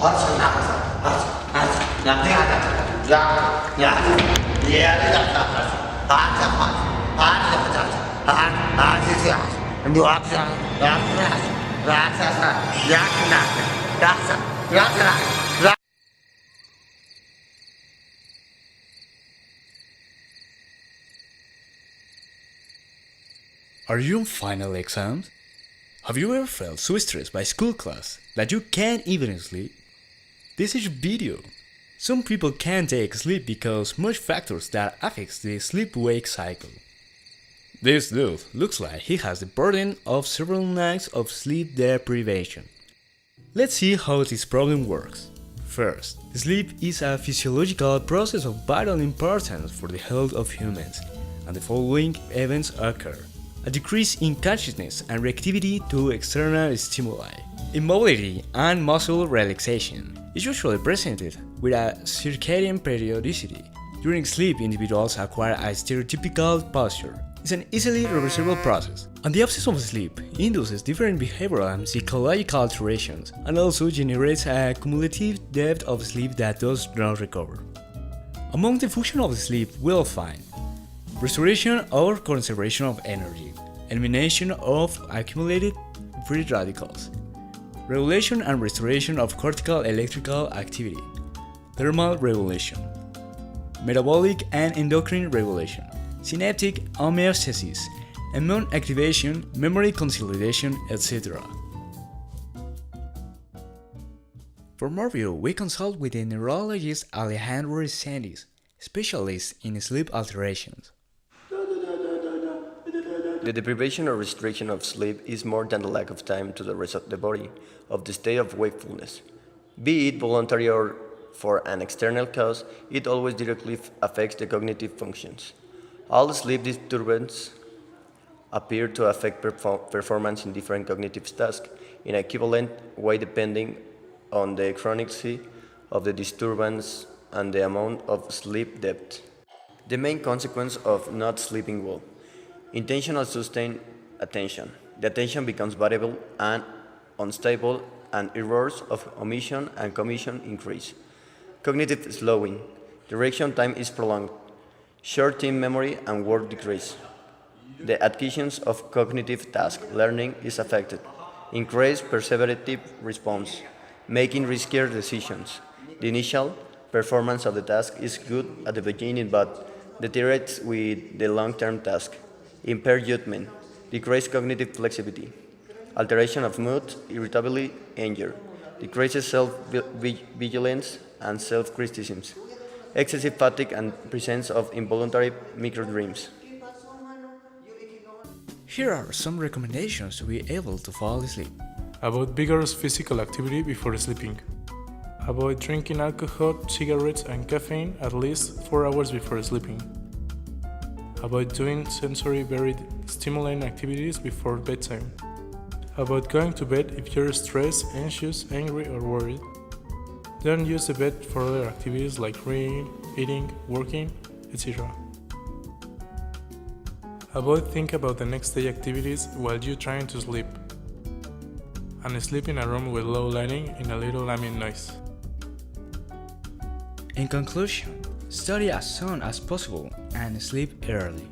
Are you on final exams? Have you ever felt so stressed by school class that you can't even sleep? This is your video. Some people can't take sleep because much factors that affects the sleep-wake cycle. This dude looks like he has the burden of several nights of sleep deprivation. Let's see how this problem works. First, sleep is a physiological process of vital importance for the health of humans, and the following events occur. A decrease in consciousness and reactivity to external stimuli. Immobility and muscle relaxation is usually presented with a circadian periodicity. During sleep, individuals acquire a stereotypical posture. It's an easily reversible process, and the absence of sleep induces different behavioral and psychological alterations, and also generates a cumulative depth of sleep that does not recover. Among the function of sleep, we'll find restoration or conservation of energy, elimination of accumulated free radicals, regulation and restoration of cortical electrical activity, thermal regulation, metabolic and endocrine regulation, synaptic homeostasis, immune activation, memory consolidation, etc. For more review, we consult with the neurologist Alejandro Reséndiz, specialist in sleep alterations. The deprivation or restriction of sleep is more than the lack of time to the rest of the body of the state of wakefulness. Be it voluntary or for an external cause, it always directly affects the cognitive functions. All sleep disturbances appear to affect performance in different cognitive tasks in an equivalent way depending on the chronicity of the disturbance and the amount of sleep depth. The main consequence of not sleeping well. Intentional sustained attention. The attention becomes variable and unstable, and errors of omission and commission increase. Cognitive slowing. The reaction time is prolonged. Short-term memory and work decrease. The acquisition of cognitive task learning is affected. Increased perceptive response, making riskier decisions. The initial performance of the task is good at the beginning but deteriorates with the long-term task. Impaired judgment, decreased cognitive flexibility, alteration of mood, irritability, anger, decreases self-vigilance and self-criticism, excessive fatigue and presence of involuntary microdreams. Here are some recommendations to be able to fall asleep. Avoid vigorous physical activity before sleeping. Avoid drinking alcohol, cigarettes, and caffeine at least 4 hours before sleeping. Avoid doing sensory varied stimulating activities before bedtime. Avoid going to bed if you're stressed, anxious, angry, or worried. Don't use the bed for other activities like reading, eating, working, etc. Avoid thinking about the next day activities while you're trying to sleep. And sleep in a room with low lighting and a little ambient noise. In conclusion, study as soon as possible and sleep early.